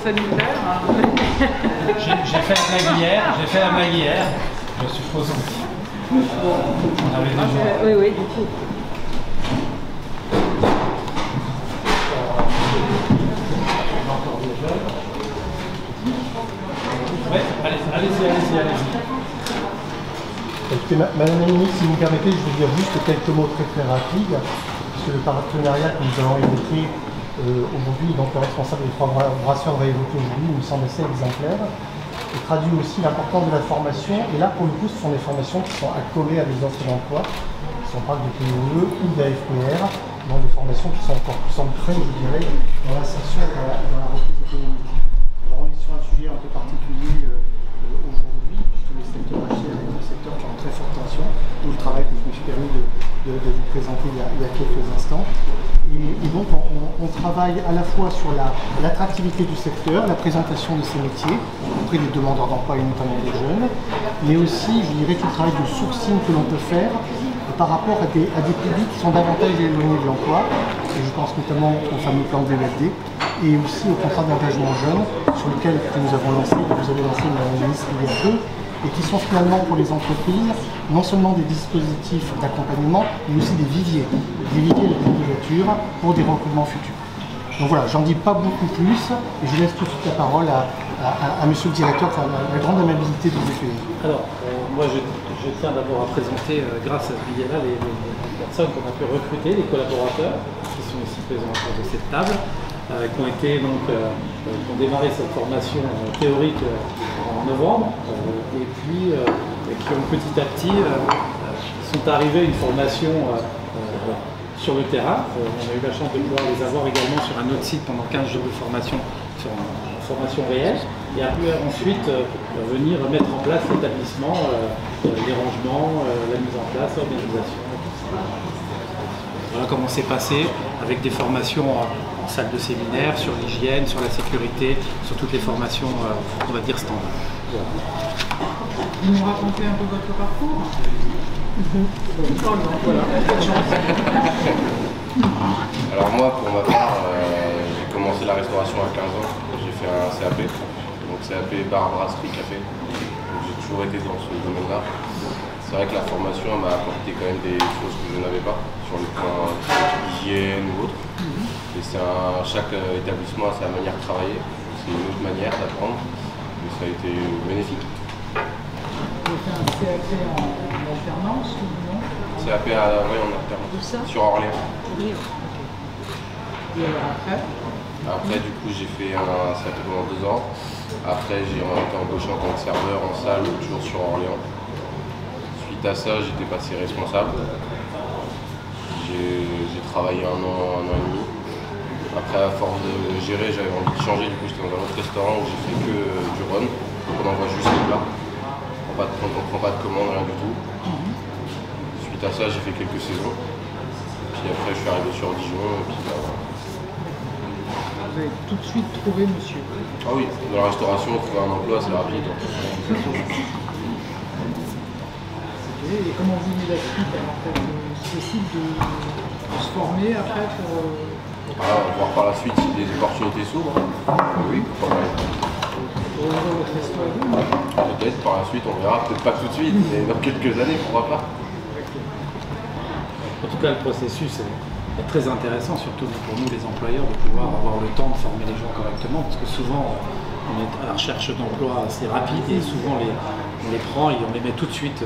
sanitaire. J'ai fait la blague hier, je suppose aussi. On avait déjà... Oui, oui, du coup. Encore des jeunes. Ouais, allez-y. Écoutez, Madame la Ministre, si vous me permettez, je vais dire juste quelques mots très rapides, puisque le partenariat que nous allons évoquer aujourd'hui, donc le responsable des 3 brasseurs va évoquer aujourd'hui, il me semble assez exemplaire, et traduit aussi l'importance de la formation. Et là, pour le coup, ce sont des formations qui sont accolées à des offres d'emploi, si on parle de POE ou d'AFPR, donc des formations qui sont encore plus ancrées, je dirais, dans l'insertion et dans la reprise économique. Alors, on est sur un sujet un peu particulier aujourd'hui, puisque le secteur HL est un secteur qui est en très forte tension, d'où le travail que je me suis permis de vous présenter il y a quelques instants. Et donc on travaille à la fois sur l'attractivité du secteur, la présentation de ces métiers auprès des demandeurs d'emploi et notamment des jeunes, mais aussi, je dirais, tout le travail de sourcing que l'on peut faire par rapport à des publics qui sont davantage éloignés de l'emploi, et je pense notamment au fameux plan DLFD, et aussi au contrat d'engagement jeune sur lequel nous avons lancé, que vous avez lancé, Madame la Ministre, il y a peu, et qui sont finalement pour les entreprises non seulement des dispositifs d'accompagnement, mais aussi des viviers de candidature pour des recrutements futurs. Donc voilà, j'en dis pas beaucoup plus, et je laisse tout de suite la parole à Monsieur le Directeur, qui a la grande amabilité de vous accueillir. Alors, moi je tiens d'abord à présenter, grâce à ce billet-là, les personnes qu'on a pu recruter, les collaborateurs qui sont ici présents autour de cette table, qui ont démarré cette formation théorique en novembre, et puis qui ont petit à petit sont arrivés à une formation sur le terrain. On a eu la chance de pouvoir les avoir également sur un autre site pendant 15 jours de formation, sur une formation réelle, et a pu ensuite venir mettre en place l'établissement, les rangements, la mise en place, l'organisation. Voilà comment c'est passé, avec des formations en salle de séminaire, sur l'hygiène, sur la sécurité, sur toutes les formations, on va dire, standard. Voilà. Vous nous racontez un peu votre parcours? Alors moi, pour ma part, j'ai commencé la restauration à 15 ans. J'ai fait un CAP, donc CAP bar, brasserie, café. J'ai toujours été dans ce domaine-là. C'est vrai que la formation m'a apporté quand même des choses que je n'avais pas, sur le point hygiène ou autre. Et chaque établissement a sa manière de travailler, c'est une autre manière d'apprendre, mais ça a été bénéfique. Vous avez fait un CAP en alternance ou non? CAP oui, en alternance. Où ça? Sur Orléans. Oui, ok. Et alors après? Après, du coup, j'ai fait un CAP pendant 2 ans. Après, j'ai été embauché en tant que serveur en salle, toujours sur Orléans. Suite à ça, j'étais passé responsable. J'ai travaillé un an et demi. Après, à force de gérer, j'avais envie de changer. Du coup, j'étais dans un autre restaurant où j'ai fait que du run. Donc, on envoie juste les plats. On ne prend pas de commande, rien du tout. Suite à ça, j'ai fait quelques saisons. Puis après, je suis arrivé sur Dijon. Et puis, Vous avez tout de suite trouvé monsieur? Ah oui, dans la restauration, trouver un emploi, c'est rapide. Et comment vous venez la suite? En fait, c'est possible de se former après pour... voir par la suite si des opportunités s'ouvrent. Oui, pourquoi pas. Pour ouvrir votre restaurant? Peut-être par la suite, on verra, peut-être pas tout de suite, mais dans quelques années, pourquoi pas. En tout cas, le processus est très intéressant, surtout pour nous les employeurs, de pouvoir avoir le temps de former les gens correctement, parce que souvent on est à la recherche d'emploi assez rapide et souvent on les prend et on les met tout de suite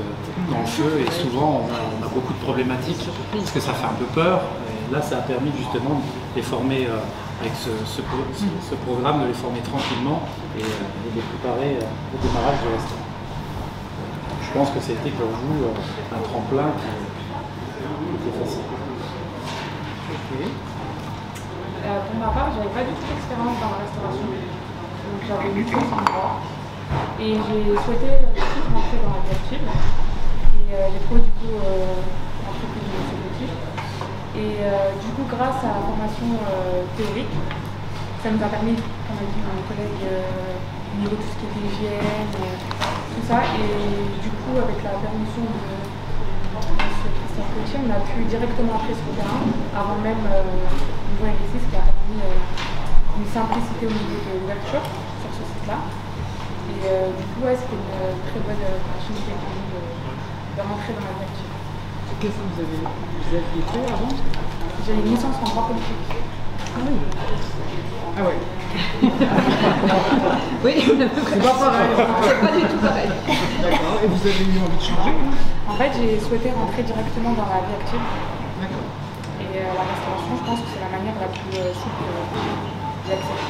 dans le feu, et souvent on a beaucoup de problématiques parce que ça fait un peu peur. Et là, ça a permis justement de les former avec ce programme, de les former tranquillement et de les préparer au démarrage du restaurant. Je pense que c'était pour vous un tremplin qui était facile. Okay. Pour ma part, j'avais pas du tout d'expérience dans la restauration. Donc j'avais une chose en droit. Et j'ai souhaité tout rentrer dans la voiture. Et j'ai trouvé du coup entreprise de exécutif. Et du coup, grâce à la formation théorique, ça nous a permis, comme a dit mon collègue, au niveau de tout ce qui était hygiène, tout ça. Et du coup, avec la permission de Christophe Coutier, on a pu directement entrer sur le terrain avant même le niveau exercice qui a permis une simplicité au niveau de l'ouverture sur ce site-là. Et du coup, ouais, c'était une très bonne opportunité pour nous de rentrer dans la vie active. Qu'est-ce que vous aviez fait avant? J'ai une licence en droit politique. Ah oui. Ah ouais. Oui, C'est pas pareil. c'est pas du tout pareil. D'accord. Et vous avez eu envie de changer? En fait, j'ai souhaité rentrer directement dans la vie active. D'accord. Et la restauration, je pense que c'est la manière la plus souple d'y accéder.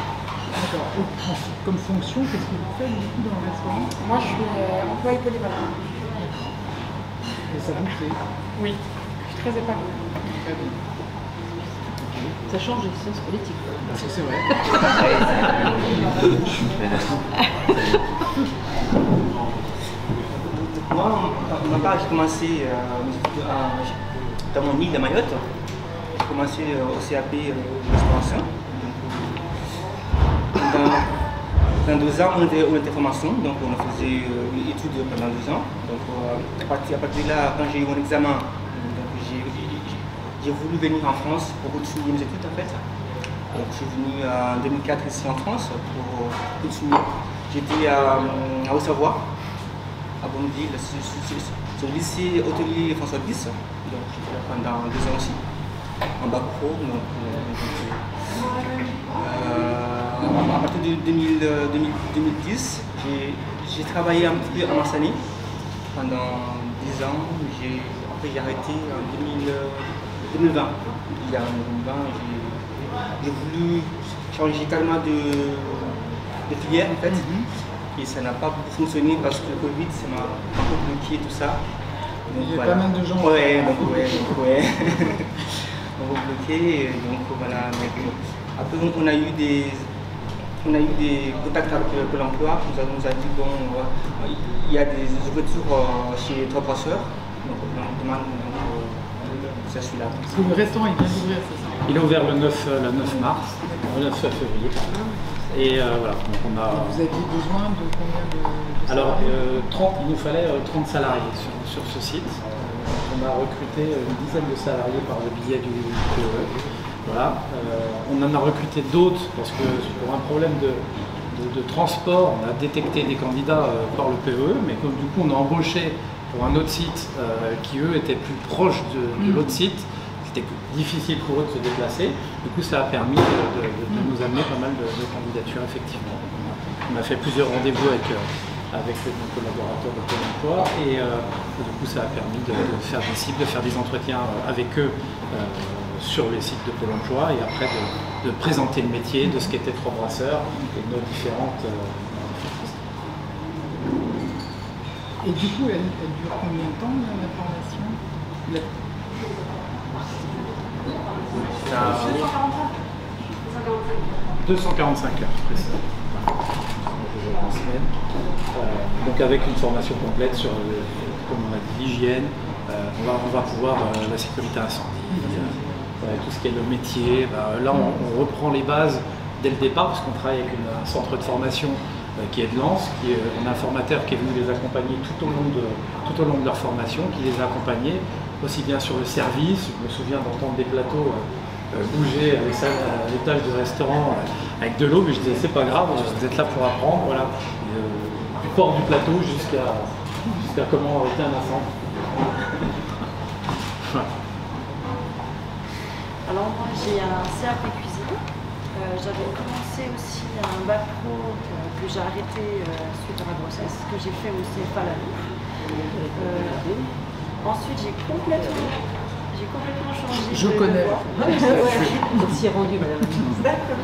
D'accord. Et ensuite, comme fonction, qu'est-ce que vous faites du coup dans le restaurant? Moi, je suis employée polyvalente. Et ça vous plaît? Oui, je suis très épanouie. Très bien. Ça change les sciences politiques. C'est vrai. Moi, pour ma part, j'ai commencé dans mon île de Mayotte. J'ai commencé au CAP restauration. Dans 2 ans, on était formation, donc on faisait études pendant 2 ans. Donc à partir de là, quand j'ai eu mon examen, j'ai voulu venir en France pour continuer mes études en fait. Donc je suis venu en 2004 ici en France pour continuer. J'étais à Haute-Savoie, à Bonneville, sur le lycée hôtelier François Bis. Donc j'étais là pendant 2 ans aussi, en bac pro. À partir de 2010, j'ai travaillé un petit peu en Marseille pendant 10 ans. Après j'ai arrêté en 2020. Il y a 2020, j'ai voulu changer carrément de filière en fait. Et ça n'a pas fonctionné parce que le Covid, ça m'a un peu bloqué tout ça. Donc, il y a pas mal de gens. Ouais. On va bloquer, donc voilà. Après, on a eu des contacts avec Pôle emploi. On nous a dit bon, il y a des ouvertures chez Trois Brasseurs. Donc on demande ça celui-là. Parce que le restaurant il vient d'ouvrir, c'est ça? Il a ouvert le 9 mars, le 9 février. Et voilà, donc on a. Vous aviez besoin de combien de Alors, salariés? il nous fallait 30 salariés sur ce site. On a recruté une dizaine de salariés par le biais du PE. Voilà. On en a recruté d'autres parce que pour un problème de transport, on a détecté des candidats par le PE, mais comme du coup on a embauché pour un autre site qui eux étaient plus proches de l'autre site. C'était difficile pour eux de se déplacer. Du coup, ça a permis de nous amener pas mal de candidatures, effectivement. On a fait plusieurs rendez-vous avec nos collaborateurs de Pôle emploi et du coup, ça a permis de faire des cibles, de faire des entretiens avec eux sur les sites de Pôle emploi et après de présenter le métier, de ce qu'étaient Trois Brasseurs et de nos différentes. Et du coup, elle dure combien de temps la formation? 245 heures, précisément. En semaine. Donc avec une formation complète sur, comme on a dit, l'hygiène, on va pouvoir la sécurité incendie, tout ce qui est le métier. Là, on reprend les bases dès le départ, parce qu'on travaille avec un centre de formation qui est de Lens, on a un formateur qui est venu les accompagner tout au long de leur formation, qui les a accompagnés, aussi bien sur le service. Je me souviens d'entendre des plateaux bouger à l'étage du restaurant avec de l'eau, mais je disais c'est pas grave, vous êtes là pour apprendre, voilà. Du port du plateau jusqu'à comment arrêter un incendie. Voilà. Alors moi j'ai un CAP cuisine, j'avais commencé aussi un bac pro que j'ai arrêté suite à ma grossesse, que j'ai fait au CFA la Louche. Ensuite j'ai complètement changé. Je connais. On s'y est rendu, madame. D'accord.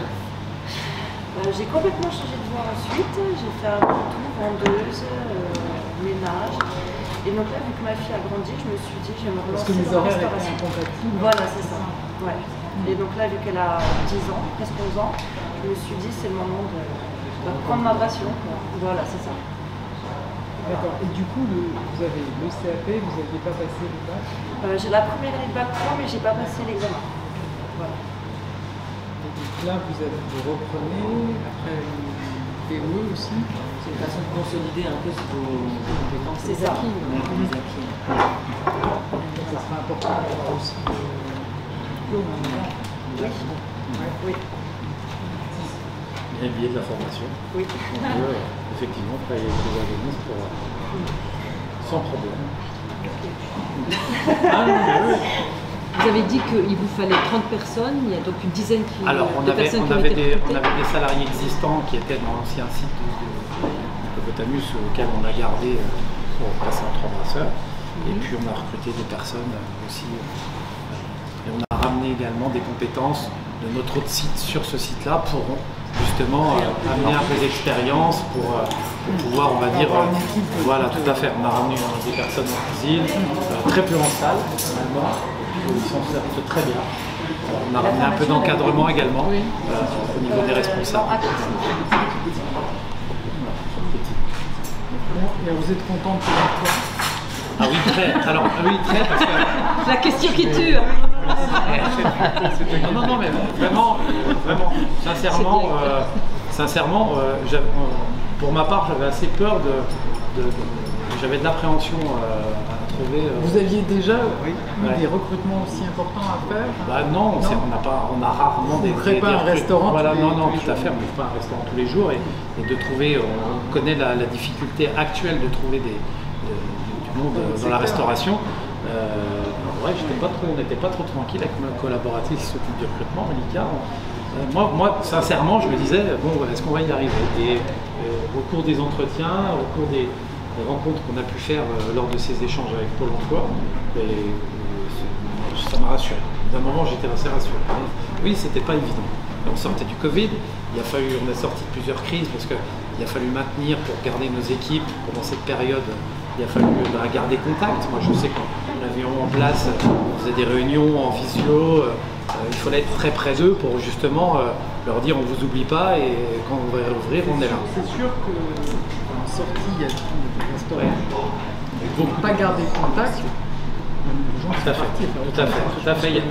J'ai complètement changé de voie ensuite, j'ai fait un tout, vendeuse, ménage. Et donc là, vu que ma fille a grandi, je me suis dit, je vais me Parce relancer que les dans la horaires restauration. étaient incompatibles. Voilà, c'est ça. Ouais. Et donc là, vu qu'elle a 10 ans, presque 11 ans, je me suis dit, c'est le moment de prendre ma passion. Voilà, c'est ça. D'accord. Et du coup, vous avez le CAP, vous n'aviez pas passé le bac? J'ai la première année de bac pro, mais j'ai pas passé l'examen. Voilà. Et donc là, vous reprenez après une PE aussi? C'est une façon de consolider un peu vos compétences. C'est ça. Les acquis. Ça sera important d'avoir aussi le diplôme. Oui. Ouais. Oui. un billet de la formation. Oui. On peut effectivement payer les organismes sans problème. Ah, oui. Vous avez dit qu'il vous fallait 30 personnes, il y a donc une dizaine Alors, on de avait personnes qui ont été recrutées. des salariés existants qui étaient dans l'ancien site de Hippopotamus, auquel on a gardé pour passer en 3 brasseurs. Et puis on a recruté des personnes aussi. Et on a ramené également des compétences de notre autre site sur ce site-là pour justement amener un peu d'expérience pour pouvoir, on va dire, voilà, tout à fait. On a ramené des personnes en cuisine, très peu en salle, finalement. Ils s'en sortent très bien. On a ramené un peu d'encadrement également au niveau des responsables. Et vous êtes content de ce emploi? Ah oui, très. Alors, oui, très, parce que... La question qui tue. Non, mais vraiment, sincèrement, pour ma part, j'avais assez peur j'avais de l'appréhension à trouver. Vous aviez déjà des recrutements aussi importants à faire? Bah non, on a rarement des. Vous ne créez pas un restaurant? Voilà, non, tout à fait. On ne fait pas un restaurant tous les jours et de trouver. On connaît la difficulté actuelle de trouver du monde dans la restauration. Ouais, on n'était pas trop tranquille avec ma collaboratrice qui s'occupe du recrutement, Malika. Moi, sincèrement, je me disais, bon, est-ce qu'on va y arriver? Et au cours des entretiens, au cours des rencontres qu'on a pu faire lors de ces échanges avec Pôle emploi, ça m'a rassuré. D'un moment, j'étais assez rassuré. Oui, c'était pas évident. On sortait du Covid, on a sorti de plusieurs crises parce qu'il a fallu maintenir pour garder nos équipes pendant cette période. Il a fallu garder contact. Moi, je sais qu'on avait en place, on faisait des réunions en visio. Il fallait être très près d'eux pour justement leur dire on vous oublie pas et quand on va ouvrir, on est là. C'est sûr qu'en sortie, il y a des restaurants. Il ne faut pas garder contact. Les gens sont partis. Tout à fait. Le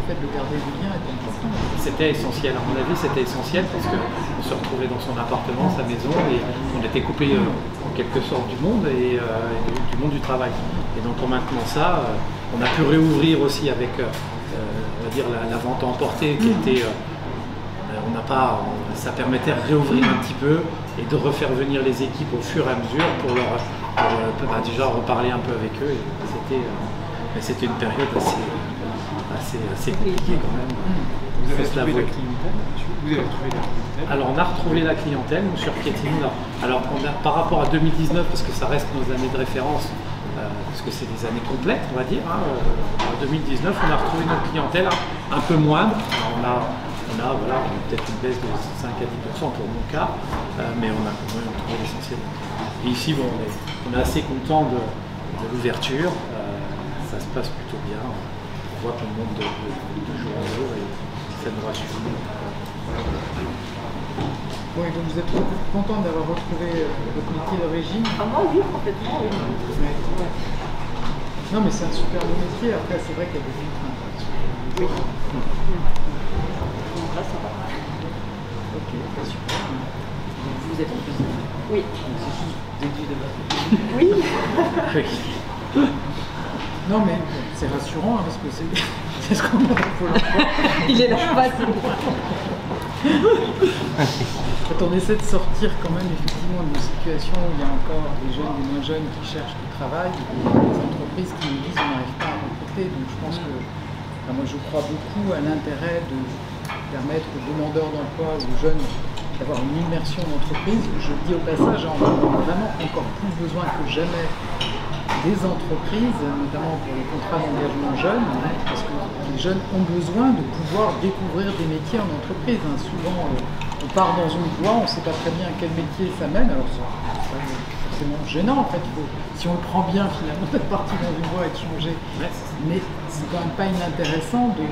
fait de garder du lien est important. C'était essentiel, à mon avis, c'était essentiel parce qu'on se retrouvait dans son appartement, sa maison, et on était coupé en quelque sorte du monde et du monde du travail. Et donc en maintenant ça, on a pu réouvrir aussi avec on va dire la vente emportée qui était, ça permettait de réouvrir un petit peu et de refaire venir les équipes au fur et à mesure pour déjà reparler un peu avec eux. C'était une période assez compliquée quand même. Vous avez retrouvé la clientèle? Alors on a retrouvé la clientèle, nous sur Piétine. Alors par rapport à 2019, parce que ça reste nos années de référence, parce que c'est des années complètes, on va dire. En 2019, on a retrouvé notre clientèle un peu moindre. Alors, on a peut-être une baisse de 5 à 10% pour mon cas, mais on a quand même trouvé l'essentiel. Et ici, on est assez content de l'ouverture. Ça se passe plutôt bien. On voit qu'on monte de jour en jour et ça nous rassure. Oui, donc vous êtes content d'avoir retrouvé votre métier d'origine? Moi, oui, complètement. Oui. Ouais. Non, mais c'est un super beau métier. Après, c'est vrai qu'il y a des contraintes. Oui. Donc là, ça va. Ok, super. Vous êtes en plus. Oui. Vous êtes juste de base. Oui. Non, mais c'est rassurant parce que c'est ce qu'on a pour l'emploi. Il est là, vas-y. Quand on essaie de sortir quand même effectivement d'une situation où il y a encore des jeunes, des moins jeunes qui cherchent du travail, des entreprises qui nous disent qu'on n'arrive pas à recruter. Donc je pense que moi je crois beaucoup à l'intérêt de permettre aux demandeurs d'emploi, aux jeunes, d'avoir une immersion d'entreprise. Je le dis au passage, on a vraiment encore plus besoin que jamais des entreprises, notamment pour les contrats d'engagement jeunes, parce que les jeunes ont besoin de pouvoir découvrir des métiers en entreprise. Souvent, on part dans une voie, on ne sait pas très bien quel métier ça mène, alors c'est pas forcément gênant en fait. Si on le prend bien finalement d'être parti dans une voie et de changer, mais c'est quand même pas inintéressant de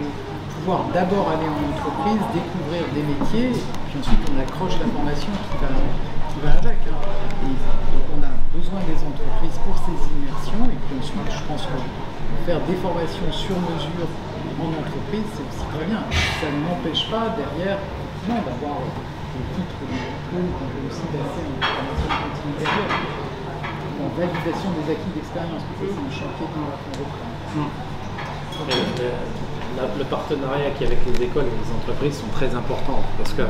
pouvoir d'abord aller en entreprise, découvrir des métiers, puis ensuite on accroche la formation qui va avec. Et donc on a besoin des entreprises pour ces immersions et puis ensuite je pense que faire des formations sur mesure en entreprise c'est aussi très bien. Ça ne m'empêche pas derrière d'avoir des titres de diplôme qu'on peut aussi passer en formation continue derrière, en validation des acquis d'expérience, parce que c'est un chantier qu'on reprend. Le partenariat qu'il y a avec les écoles et les entreprises sont très importants parce que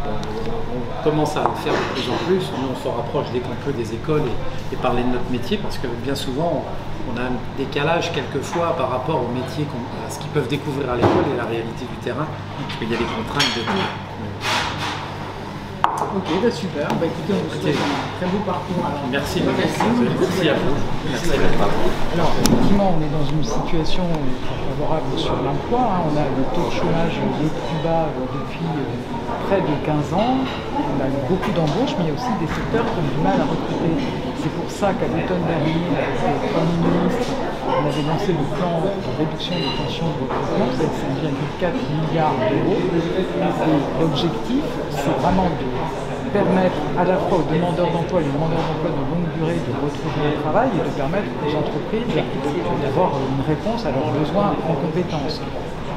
on commence à le faire de plus en plus. Nous, on se rapproche dès qu'on peut des écoles et parler de notre métier, parce que bien souvent, on a un décalage quelquefois par rapport au métier, à ce qu'ils peuvent découvrir à l'école et la réalité du terrain, parce qu'il y a des contraintes de... Ok, bah super. Bah écoutez, on vous souhaite un très beau parcours. Alors, merci beaucoup. Merci à vous. Merci. Alors, effectivement, on est dans une situation favorable sur l'emploi. Hein. On a le taux de chômage le plus bas depuis près de 15 ans. On a eu beaucoup d'embauches, mais il y a aussi des secteurs qui ont du mal à recruter. C'est pour ça qu'à l'automne dernier, avec le Premier ministre, on avait lancé le plan de réduction des tensions de recrutement, c'est 5,4 milliards d'euros. Et l'objectif, c'est vraiment de permettre à la fois aux demandeurs d'emploi et aux demandeurs d'emploi de longue durée de retrouver un travail et de permettre aux entreprises d'avoir une réponse à leurs besoins en compétences.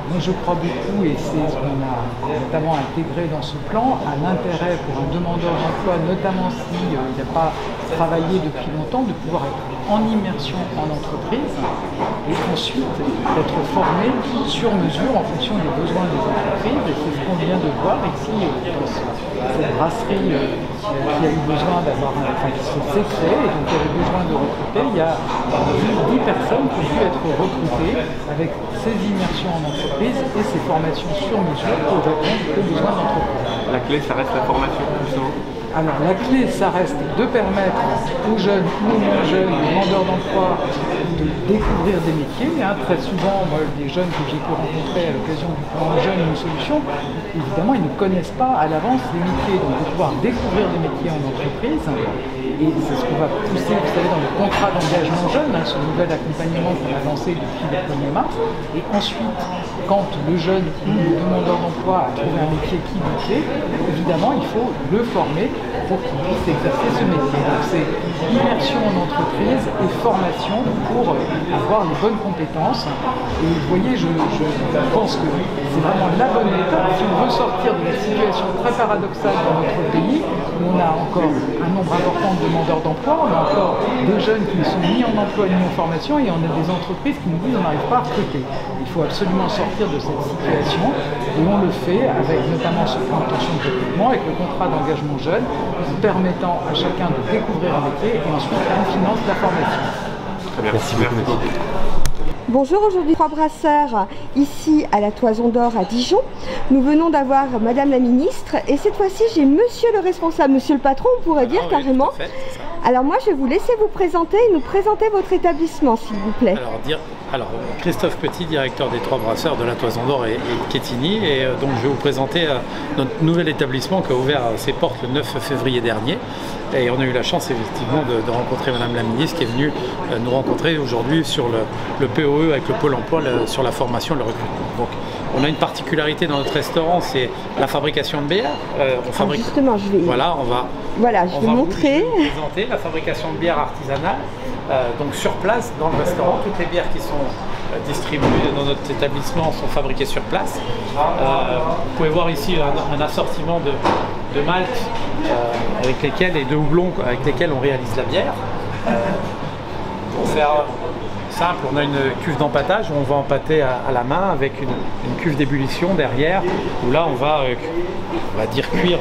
Moi je crois beaucoup, et c'est ce qu'on a notamment intégré dans ce plan, à l'intérêt pour un demandeur d'emploi, notamment s'il n'a pas travaillé depuis longtemps, de pouvoir être en immersion en entreprise et ensuite d'être formé sur mesure en fonction des besoins des entreprises. Et c'est ce qu'on vient de voir ici dans cette brasserie qui a eu besoin d'avoir, qui s'est créée et donc qui avait besoin de recruter. Il y a 10 personnes qui ont pu être recrutées avec ces immersions en entreprise et ces formations sur mesure pour répondre aux besoins d'entreprise. La clé, ça reste la formation, justement. Alors la clé, ça reste de permettre aux jeunes ou aux moins jeunes, aux demandeurs d'emploi, de découvrir des métiers. Très souvent, moi, les jeunes que j'ai pu rencontrer à l'occasion du plan Jeunes une solution, évidemment, ils ne connaissent pas à l'avance les métiers. Donc de pouvoir découvrir des métiers en entreprise, et c'est ce qu'on va pousser, vous savez, dans le contrat d'engagement jeune, ce nouvel accompagnement qu'on a lancé depuis le 1er mars. Et ensuite, quand le jeune ou le demandeur d'emploi a trouvé un métier qui lui plaît, évidemment, il faut le former pour qu'il puisse exercer ce métier. Donc c'est immersion en entreprise et formation pour avoir les bonnes compétences. Et vous voyez, je pense que c'est vraiment la bonne méthode. Si on veut sortir de la situation très paradoxale dans notre pays, où on a encore un nombre important de demandeurs d'emploi, on a encore des jeunes qui ne sont ni en emploi ni en formation, et on a des entreprises qui nous disent qu'on n'arrive pas à recruter. Il faut absolument sortir de cette situation, et on le fait avec notamment ce plan de tension de recrutement, avec le contrat d'engagement jeune, permettant à chacun de découvrir un métier et ensuite on finance la formation. Très bien. Merci beaucoup. Bonjour, aujourd'hui 3 brasseurs ici à la Toison d'Or à Dijon. Nous venons d'avoir Madame la Ministre et cette fois-ci j'ai Monsieur le responsable, Monsieur le patron on pourrait dire carrément. Tout à fait, c'est ça. Alors moi je vais vous laisser vous présenter et nous présenter votre établissement s'il vous plaît. Alors Christophe Petit, directeur des 3 brasseurs de la Toison d'Or et de Quetigny, et donc je vais vous présenter notre nouvel établissement qui a ouvert ses portes le 9 février dernier. Et on a eu la chance effectivement de rencontrer Madame la Ministre qui est venue nous rencontrer aujourd'hui sur le POE avec le Pôle emploi sur la formation et le recrutement. Donc on a une particularité dans notre restaurant, c'est la fabrication de bière. On fabrique. Justement, je vais. Voilà, je vais montrer. Vous présenter la fabrication de bière artisanale. Donc sur place dans le restaurant, toutes les bières qui sont distribuées dans notre établissement sont fabriquées sur place. Vous pouvez voir ici un assortiment de maltes avec lesquels et de houblons avec lesquels on réalise la bière. Pour faire simple, on a une cuve d'empâtage où on va empâter à la main avec une cuve d'ébullition derrière où là on va dire cuire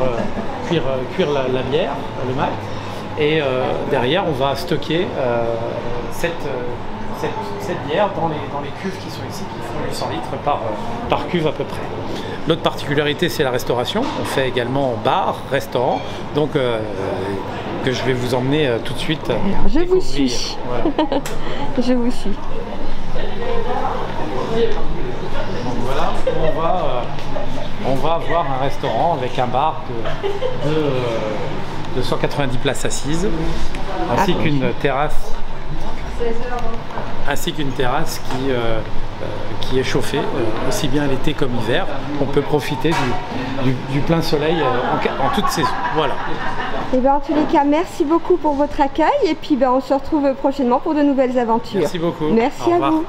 la bière, le malt. Et derrière, on va stocker cette bière dans les cuves qui sont ici, qui font 800 litres par cuve à peu près. L'autre particularité, c'est la restauration. On fait également bar, restaurant, donc que je vais vous emmener tout de suite je découvrir. Vous suis. Voilà. Je vous suis. Donc voilà, on va avoir un restaurant avec un bar de 190 places assises, ainsi qu'une terrasse qui est chauffée, aussi bien l'été comme l'hiver. On peut profiter du plein soleil en toute saison. Voilà. Et en tous les cas, merci beaucoup pour votre accueil et puis on se retrouve prochainement pour de nouvelles aventures. Merci beaucoup. Merci à vous.